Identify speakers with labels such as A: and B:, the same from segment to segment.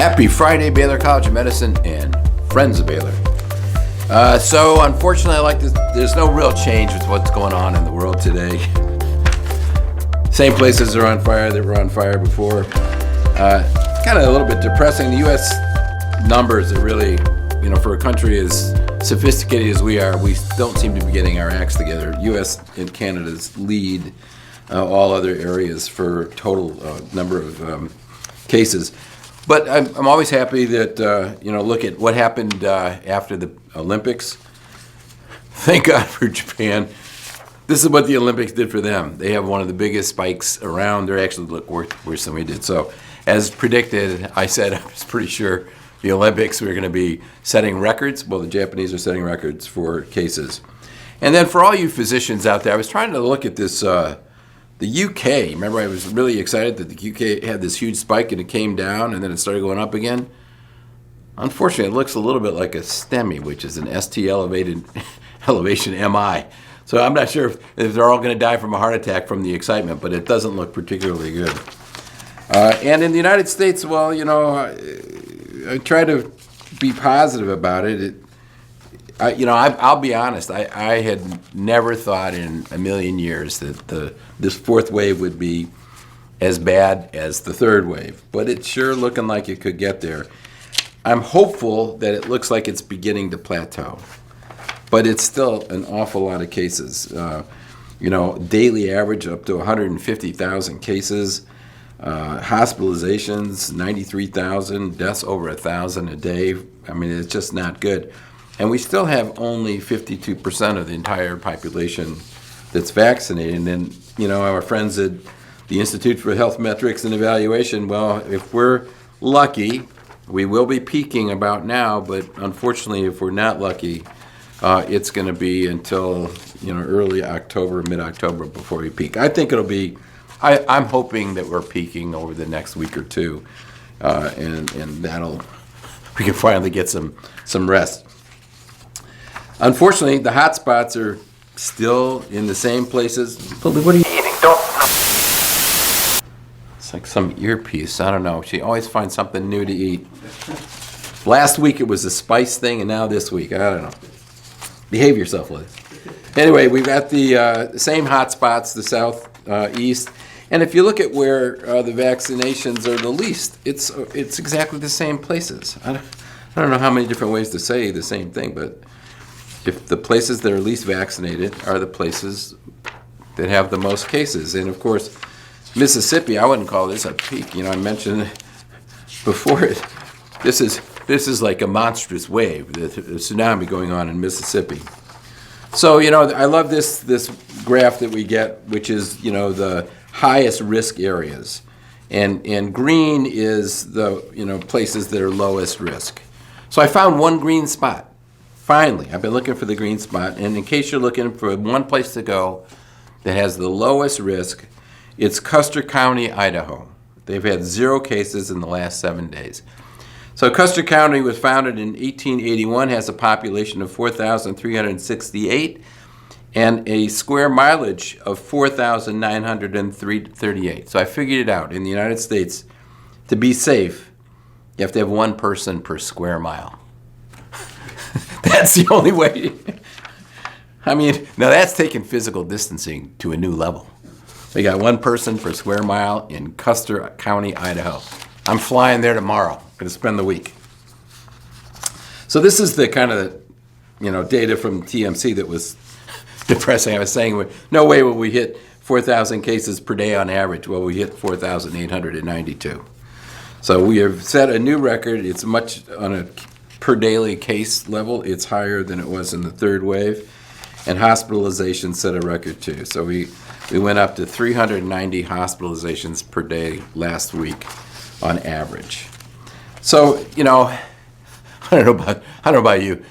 A: Happy Friday, Baylor College of Medicine and friends of Baylor. So unfortunately, like this, there's no real change with what's going on in the world today. Same places are on fire that were on fire before. Kind of a little bit depressing. The U.S. numbers are really, for a country as sophisticated as we are, we don't seem to be getting our acts together. U.S. and Canada's lead all other areas for total number of cases. But I'm always happy that, look at what happened after the Olympics. Thank God for Japan. This is what the Olympics did for them. They have one of the biggest spikes around. They actually look worse than we did. So as predicted, I said I was pretty sure the Olympics were going to be setting records. Well, the Japanese are setting records for cases. And then for all you physicians out there, I was trying to look at this, the UK. Remember, I was really excited that the UK had this huge spike and it came down and then it started going up again. Unfortunately, it looks a little bit like a STEMI, which is an ST elevation MI. So I'm not sure if they're all going to die from a heart attack from the excitement, but it doesn't look particularly good. And in the United States, well, I try to be positive about it. I'll be honest. I had never thought in a million years that this fourth wave would be as bad as the third wave, but it's sure looking like it could get there. I'm hopeful that it looks like it's beginning to plateau, but it's still an awful lot of cases. Daily average up to 150,000 cases, hospitalizations 93,000, deaths over 1,000 a day. I mean, it's just not good. And we still have only 52% of the entire population that's vaccinated. And, our friends at the Institute for Health Metrics and Evaluation, well, if we're lucky, we will be peaking about now, but unfortunately, if we're not lucky, it's going to be until, early October, mid-October before we peak. I think it'll be, I'm hoping that we're peaking over the next week or two, and we can finally get some rest. Unfortunately, the hot spots are still in the same places. What are you eating? It's like some earpiece. I don't know. She always finds something new to eat. Last week it was a spice thing, and now this week, I don't know. Behave yourself, Liz. Anyway, we've got the same hot spots, the southeast. And if you look at where the vaccinations are the least, it's exactly the same places. I don't know how many different ways to say the same thing, but if the places that are least vaccinated are the places that have the most cases. And of course, Mississippi, I wouldn't call this a peak. I mentioned before it, this is like a monstrous wave, the tsunami going on in Mississippi. So, I love this graph that we get, which is, the highest risk areas. And green is the, places that are lowest risk. So I found one green spot. Finally, I've been looking for the green spot, and in case you're looking for one place to go that has the lowest risk, it's Custer County, Idaho. They've had 0 cases in the last 7 days. So Custer County was founded in 1881, has a population of 4,368, and a square mileage of 4,938. So I figured it out. In the United States, to be safe, you have to have one person per square mile. That's the only way. I mean, now that's taking physical distancing to a new level. We got one person per square mile in Custer County, Idaho. I'm flying there tomorrow. I'm going to spend the week. So this is the kind of, data from TMC that was depressing. I was saying, no way will we hit 4,000 cases per day on average. Well, we hit 4,892. So we have set a new record. It's much on a per daily case level, it's higher than it was in the third wave, and hospitalization set a record too. So we went up to 390 hospitalizations per day last week on average. So I don't know about you,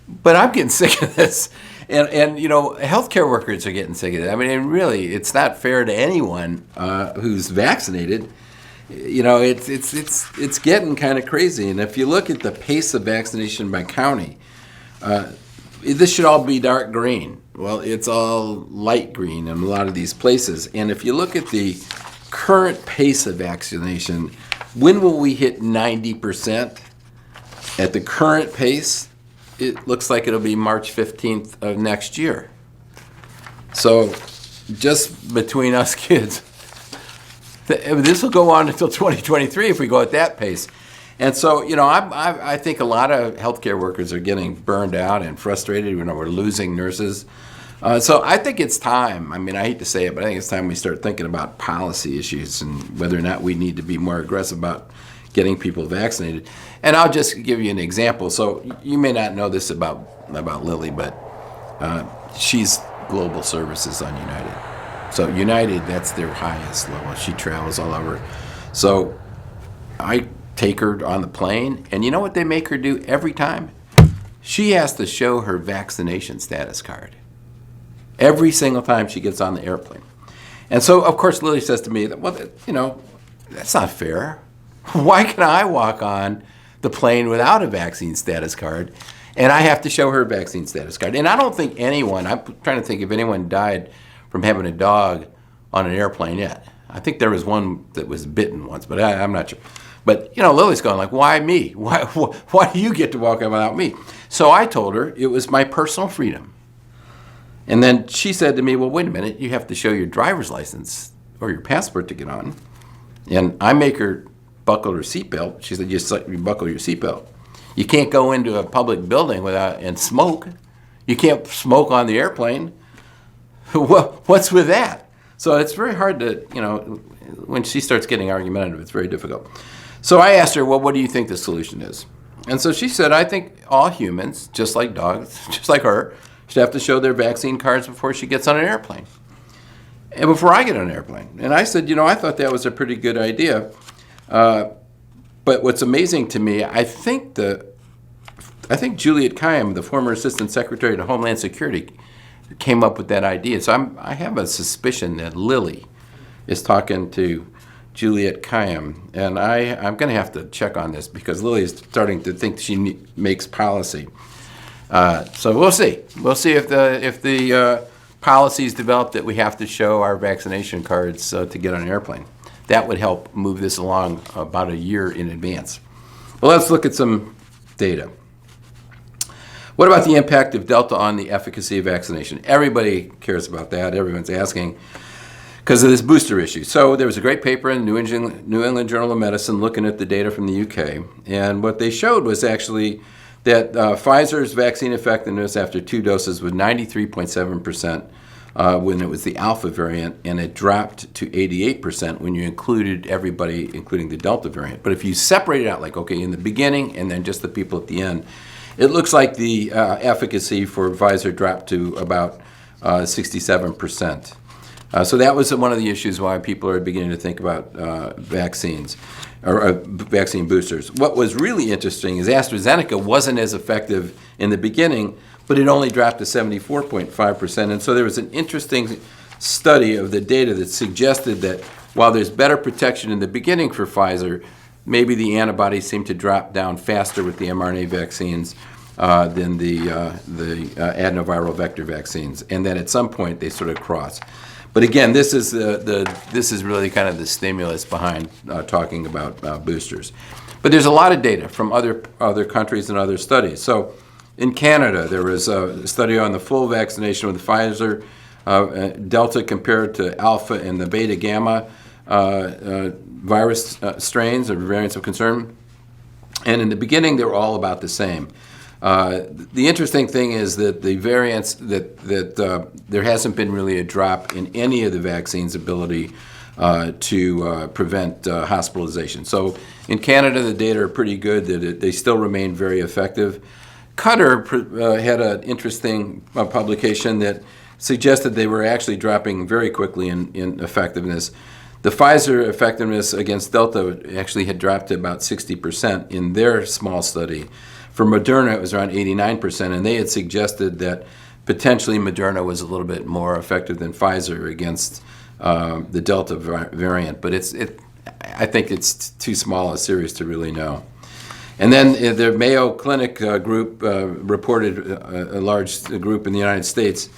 A: but I'm getting sick of this, and healthcare workers are getting sick of it. I mean, and really, it's not fair to anyone who's vaccinated. It's getting kind of crazy. And if you look at the pace of vaccination by county, this should all be dark green. Well, it's all light green in a lot of these places. And if you look at the current pace of vaccination, When will we hit 90%? At the current pace, it looks like it'll be March 15th of next year. So just between us kids, this will go on until 2023 if we go at that pace. And so, I think a lot of healthcare workers are getting burned out and frustrated. We're losing nurses. So I think it's time. I mean, I hate to say it, but I think it's time we start thinking about policy issues and whether or not we need to be more aggressive about getting people vaccinated. And I'll just give you an example. So you may not know this about Lily, but she's global services on United. So United, that's their highest level. She travels all over. So I take her on the plane, and you know what they make her do every time? She has to show her vaccination status card every single time she gets on the airplane. And so, of course, Lily says to me, well, that's not fair. Why can I walk on the plane without a vaccine status card, and I have to show her vaccine status card? And I don't think I'm trying to think if anyone died from having a dog on an airplane yet. I think there was one that was bitten once, but I'm not sure. But, Lily's going like, why me? Why do you get to walk on without me? So I told her it was my personal freedom. And then she said to me, well, wait a minute, you have to show your driver's license or your passport to get on. And I make her buckle her seatbelt. She said, you buckle your seatbelt. You can't go into a public building and smoke. You can't smoke on the airplane. Well, what's with that? So it's very hard to, when she starts getting argumentative, it's very difficult. So I asked her, well, what do you think the solution is? And so she said, I think all humans, just like dogs, just like her, should have to show their vaccine cards before she gets on an airplane. And before I get on an airplane. And I said, I thought that was a pretty good idea. But what's amazing to me, I think Juliet Kayyem, the former Assistant Secretary to Homeland Security, came up with that idea. So I have a suspicion that Lily is talking to Juliet Kayyem, and I'm going to have to check on this because Lily is starting to think she makes policy. So we'll see. We'll see if the policies develop that we have to show our vaccination cards to get on an airplane. That would help move this along about a year in advance. Well, let's look at some data. What about the impact of Delta on the efficacy of vaccination? Everybody cares about that. Everyone's asking because of this booster issue. So there was a great paper in New England Journal of Medicine looking at the data from the UK. And what they showed was actually that Pfizer's vaccine effectiveness after 2 doses was 93.7% when it was the Alpha variant, and it dropped to 88% when you included everybody, including the Delta variant. But if you separate it out, like, okay, in the beginning and then just the people at the end, it looks like the efficacy for Pfizer dropped to about 67%. So that was one of the issues why people are beginning to think about vaccines or vaccine boosters. What was really interesting is AstraZeneca wasn't as effective in the beginning, but it only dropped to 74.5%. And so there was an interesting study of the data that suggested that while there's better protection in the beginning for Pfizer, maybe the antibodies seem to drop down faster with the mRNA vaccines than the adenoviral vector vaccines, and that at some point they sort of cross. But again, this is really kind of the stimulus behind talking about boosters. But there's a lot of data from other countries and other studies. So in Canada, there was a study on the full vaccination with Pfizer, Delta compared to Alpha and the Beta Gamma virus strains or variants of concern. And in the beginning, they were all about the same. The interesting thing is that the variants that there hasn't been really a drop in any of the vaccines' ability to prevent hospitalization. So in Canada, the data are pretty good, that they still remain very effective. Qatar had an interesting publication that suggested they were actually dropping very quickly in effectiveness. The Pfizer effectiveness against Delta actually had dropped to about 60% in their small study. For Moderna, it was around 89%, and they had suggested that potentially Moderna was a little bit more effective than Pfizer against the Delta variant. But I think it's too small a series to really know. And then the Mayo Clinic group reported, a large group in the United States,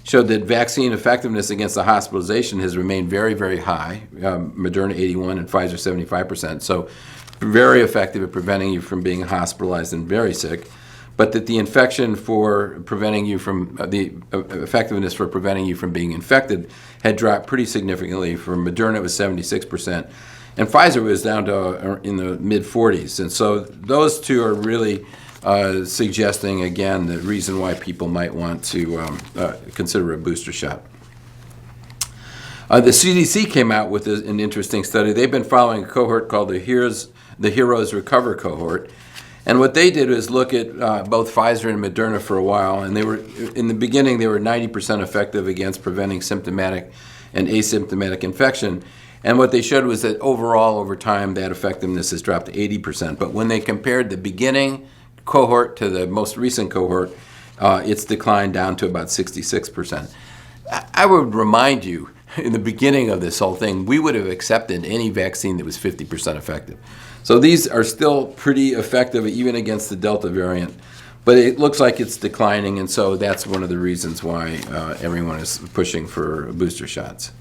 A: showed that vaccine effectiveness against the hospitalization has remained very, very high. Moderna 81 and Pfizer 75%. So very effective at preventing you from being hospitalized and very sick. But that the infection for preventing you from, the effectiveness for preventing you from being infected had dropped pretty significantly. For Moderna, it was 76%. And Pfizer was down to in the mid-40s. And so those two are really suggesting, again, the reason why people might want to consider a booster shot. The CDC came out with an interesting study. They've been following a cohort called the Heroes Recover cohort. And what they did was look at both Pfizer and Moderna for a while, and they were, in the beginning, they were 90% effective against preventing symptomatic and asymptomatic infection. And what they showed was that overall, over time, that effectiveness has dropped to 80%. But when they compared the beginning cohort to the most recent cohort, it's declined down to about 66%. I would remind you, in the beginning of this whole thing, we would have accepted any vaccine that was 50% effective. So these are still pretty effective even against the Delta variant, but it looks like it's declining, and so that's one of the reasons why everyone is pushing for booster shots.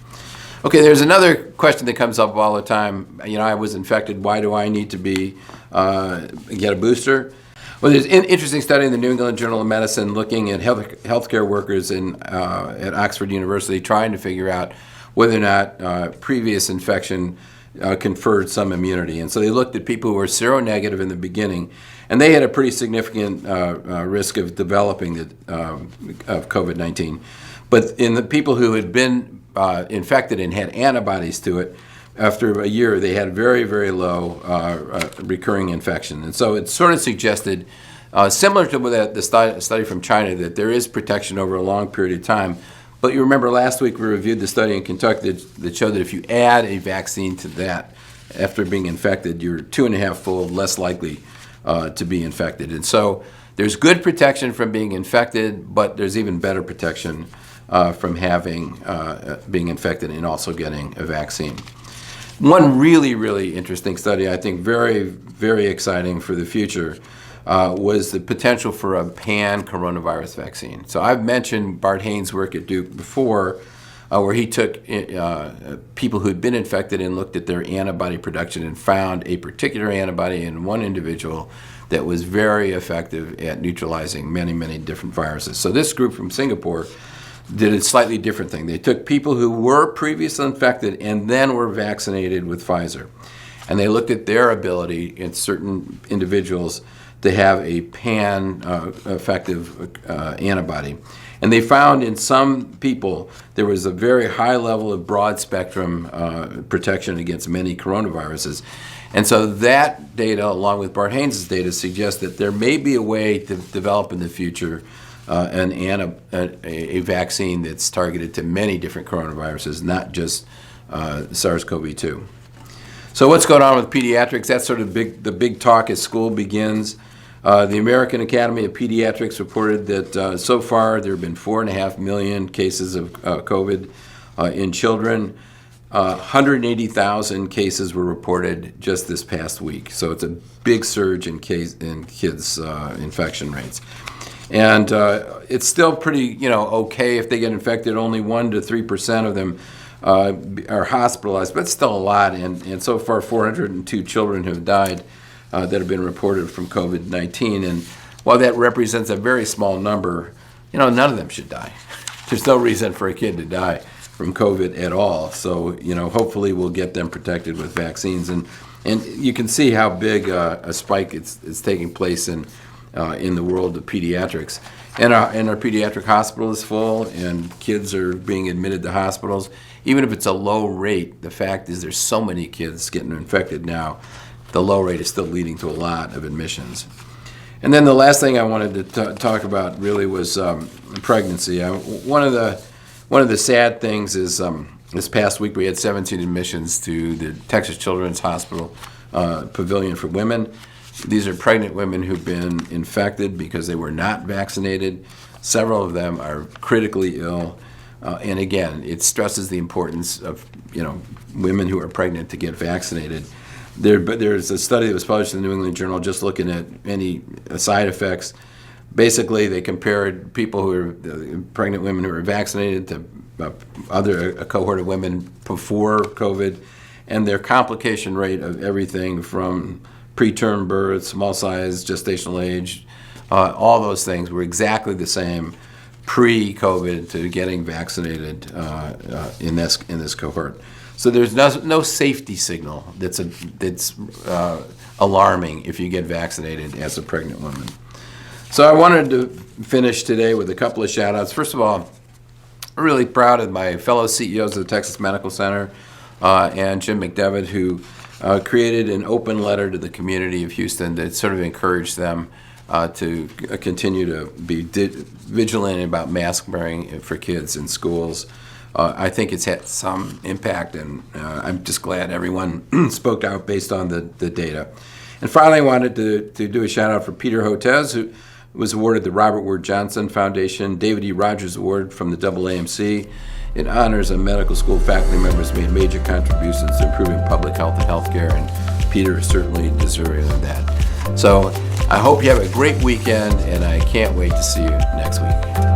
A: Okay, there's another question that comes up all the time. You know, I was infected. Why do I need to get a booster? Well, there's an interesting study in the New England Journal of Medicine looking at healthcare workers at Oxford University trying to figure out whether or not previous infection conferred some immunity. And so they looked at people who were seronegative in the beginning, and they had a pretty significant risk of developing of COVID-19. But in the people who had been infected and had antibodies to it, after a year, they had very, very low recurring infection. And so it sort of suggested, similar to the study from China, that there is protection over a long period of time. But you remember last week we reviewed the study in Kentucky that showed that if you add a vaccine to that after being infected, you're 2.5-fold less likely to be infected. And so there's good protection from being infected, but there's even better protection from being infected and also getting a vaccine. One really, really interesting study, I think very, very exciting for the future, was the potential for a pan-coronavirus vaccine. So I've mentioned Bart Haynes' work at Duke before, where he took people who had been infected and looked at their antibody production and found a particular antibody in one individual that was very effective at neutralizing many, many different viruses. So this group from Singapore did a slightly different thing. They took people who were previously infected and then were vaccinated with Pfizer. And they looked at their ability in certain individuals to have a pan-effective antibody. And they found in some people there was a very high level of broad-spectrum protection against many coronaviruses. And so that data, along with Bart Haynes' data, suggests that there may be a way to develop in the future a vaccine that's targeted to many different coronaviruses, not just SARS-CoV-2. So what's going on with pediatrics? That's sort of the big talk as school begins. The American Academy of Pediatrics reported that so far there have been 4.5 million cases of COVID in children. 180,000 cases were reported just this past week. So it's a big surge in kids' infection rates. And it's still pretty, okay if they get infected. Only 1 to 3% of them are hospitalized, but it's still a lot. And so far, 402 children have died that have been reported from COVID-19. And while that represents a very small number, none of them should die. There's no reason for a kid to die from COVID at all. So, hopefully we'll get them protected with vaccines. And you can see how big a spike it's taking place in the world of pediatrics. And our pediatric hospital is full, and kids are being admitted to hospitals. Even if it's a low rate, the fact is there's so many kids getting infected now, the low rate is still leading to a lot of admissions. And then the last thing I wanted to talk about really was pregnancy. One of the sad things is this past week we had 17 admissions to the Texas Children's Hospital Pavilion for Women. These are pregnant women who've been infected because they were not vaccinated. Several of them are critically ill. And again, it stresses the importance of women who are pregnant to get vaccinated. There's a study that was published in the New England Journal just looking at any side effects. Basically, they compared people who were pregnant women who were vaccinated to a cohort of women before COVID, and their complication rate of everything from preterm birth, small size, gestational age, all those things were exactly the same pre-COVID to getting vaccinated in this cohort. So there's no safety signal that's alarming if you get vaccinated as a pregnant woman. So I wanted to finish today with a couple of shout outs. First of all, I'm really proud of my fellow CEOs of the Texas Medical Center and Jim McDevitt, who created an open letter to the community of Houston that sort of encouraged them to continue to be vigilant about mask wearing for kids in schools. I think it's had some impact, and I'm just glad everyone spoke out based on the data. And finally, I wanted to do a shout out for Peter Hotez, who was awarded the Robert Wood Johnson Foundation David E. Rogers Award from the AAMC. It honors a medical school faculty members who made major contributions to improving public health and healthcare, and Peter is certainly deserving of that. So I hope you have a great weekend, and I can't wait to see you next week.